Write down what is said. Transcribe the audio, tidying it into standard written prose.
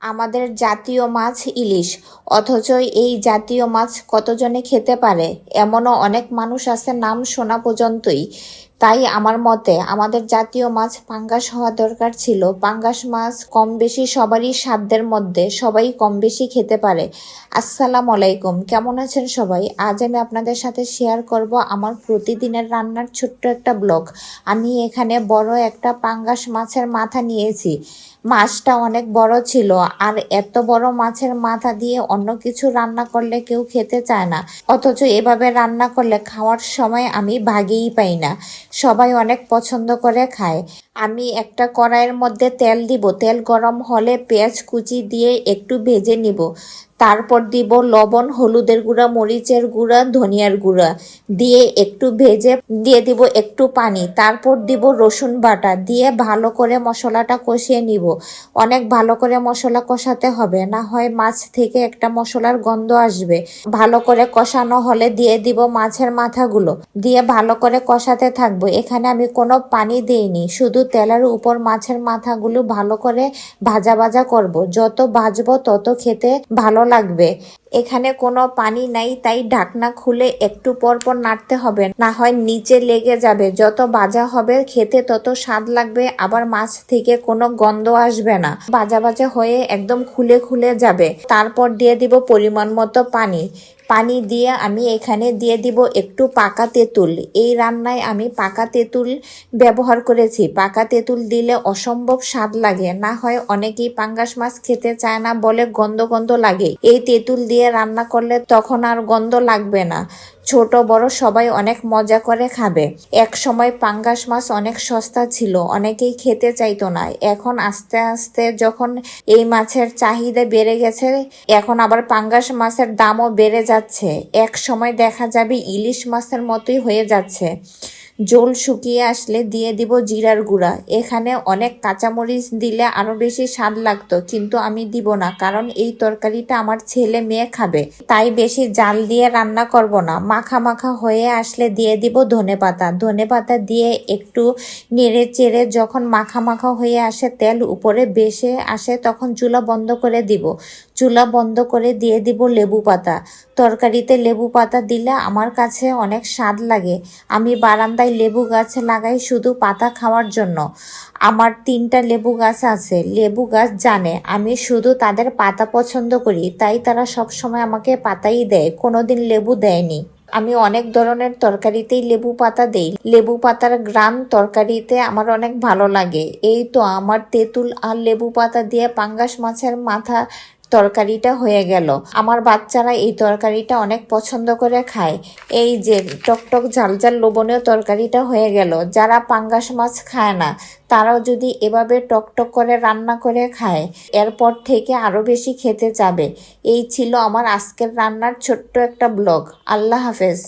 আমাদের জাতীয় মাছ ইলিশ, অথচ এই জাতীয় মাছ কতজনে খেতে পারে? এমনও অনেক মানুষ আছে নাম শোনা পর্যন্তই। তাই আমার মতে আমাদের জাতীয় মাছ পাঙ্গাস হওয়া দরকার ছিল। পাঙ্গাস মাছ কম বেশি সবারই সাধ্যের মধ্যে, সবাই কম বেশি খেতে পারে। আসসালামু আলাইকুম, কেমন আছেন সবাই? আজ আমি আপনাদের সাথে শেয়ার করব আমার প্রতিদিনের রান্নার ছোট্ট একটা ব্লগ। আমি এখানে বড় একটা পাঙ্গাস মাছের মাথা নিয়েছি। মাছটা অনেক বড় ছিল, আর এত বড় মাছের মাথা দিয়ে অন্য কিছু রান্না করলে কেউ খেতে চায় না, অথচ এভাবে রান্না করলে খাওয়ার সময় আমি ভাগেই পাই না। সবাই অনেক পছন্দ করে খায়। আমি একটা কড়াইয়ের মধ্যে তেল দিব, তেল গরম হলে পেঁয়াজ কুচি দিয়ে একটু ভেজে নিব। তারপর দিব লবণ, হলুদের গুঁড়া, মরিচের গুঁড়া, ধনিয়ার গুঁড়া দিয়ে একটু ভেজে দিয়ে দিব একটু পানি। তারপর দিব রসুন বাটা দিয়ে ভালো করে মশলাটা কষিয়ে নিব। অনেক ভালো করে মশলা কষাতে হবে, না হয় মাছ থেকে একটা মশলার গন্ধ আসবে। ভালো করে কষানো হলে দিয়ে দিব মাছের মাথাগুলো, দিয়ে ভালো করে কষাতে থাকবো। এখানে আমি কোনো পানি দিইনি, শুধু তেলের উপর মাছের মাথাগুলো ভালো করে ভাজা ভাজা করব। যত ভাজবো তত খেতে ভালো লাগবে। এখানে কোনো পানি নাই, তাই ঢাকনা খুলে একটু পর পর নাড়তে হবে, না হয় নিচে লেগে যাবে। যত ভাজা হবে খেতে তত স্বাদ লাগবে, আবার মাছ থেকে কোনো গন্ধ আসবে না। ভাজা ভাজা হয়ে একদম খুলে খুলে যাবে। তারপর দিয়ে দিব পরিমাণ মতো পানি। পানি দিয়ে আমি এখানে দিয়ে দিব একটু পাকা তেঁতুল। এই রান্নায় আমি পাকা তেঁতুল ব্যবহার করেছি। পাকা তেঁতুল দিলে অসম্ভব স্বাদ লাগে, না হয় অনেকেই পাঙ্গাস মাছ খেতে চায় না, বলে গন্ধ গন্ধ লাগে। এই তেঁতুল দিয়ে রান্না করলে তখন আর গন্ধ লাগবে না। ছোট বড় সবাই অনেক মজা করে খাবে। এক সময় পাঙ্গাস মাছ অনেক সস্তা ছিল, অনেকেই খেতে চাইতো না। এখন আস্তে আস্তে যখন এই মাছের চাহিদা বেড়ে গেছে, এখন আবার পাঙ্গাস মাছের দামও বেড়ে যাচ্ছে। এক সময় দেখা যাবে ইলিশ মাছের মতোই হয়ে যাচ্ছে। ঝোল শুকিয়ে আসলে দিয়ে দিব জিরার গুঁড়া। এখানে অনেক কাঁচামরিচ দিলে আরো বেশি স্বাদ লাগতো, কিন্তু আমি দিব না, কারণ এই তরকারিটা আমার ছেলে মেয়ে খাবে। তাই বেশি জাল দিয়ে রান্না করব না। মাখা মাখা হয়ে আসলে দিয়ে দিব ধনেপাতা। ধনেপাতা দিয়ে একটু নেড়ে চেড়ে যখন মাখা মাখা হয়ে আসে, তেল উপরে বেশে আসে, তখন চুলা বন্ধ করে দিব। চুলা বন্ধ করে দিয়ে দিব লেবু পাতা। তরকারিতে লেবু পাতা দিলে আমার কাছে অনেক স্বাদ লাগে। আমি বারান্দায় লেবু গাছ লাগাই শুধু পাতা খাওয়ার জন্য। আমার 3টা লেবু গাছ আছে। লেবু গাছ জানে আমি শুধু তাদের পাতা পছন্দ করি, তাই তারা সব সময় আমাকে পাতাই দেয়, কোনোদিন লেবু দেয়নি। আমি অনেক ধরনের তরকারিতেই লেবু পাতা দেই। লেবু পাতার গ্রান তরকারিতে আমার অনেক ভালো লাগে। এই তো আমার তেঁতুল আর লেবু পাতা দিয়ে পাঙ্গাস মাছের মাথা তরকারিটা হয়ে গেল। আমার বাচ্চারা এই তরকারিটা অনেক পছন্দ করে খায়। এই যে টকটক ঝাল ঝাল লোভনীয় তরকারিটা হয়ে গেল। যারা পাঙ্গাস মাছ খায় না, তারাও যদি এভাবে টকটক করে রান্না করে খায়, এরপর থেকে আরো বেশি খেতে চাবে। এই ছিল আমার আজকের রান্নার ছোট্ট একটা ব্লগ। আল্লাহ হাফেজ।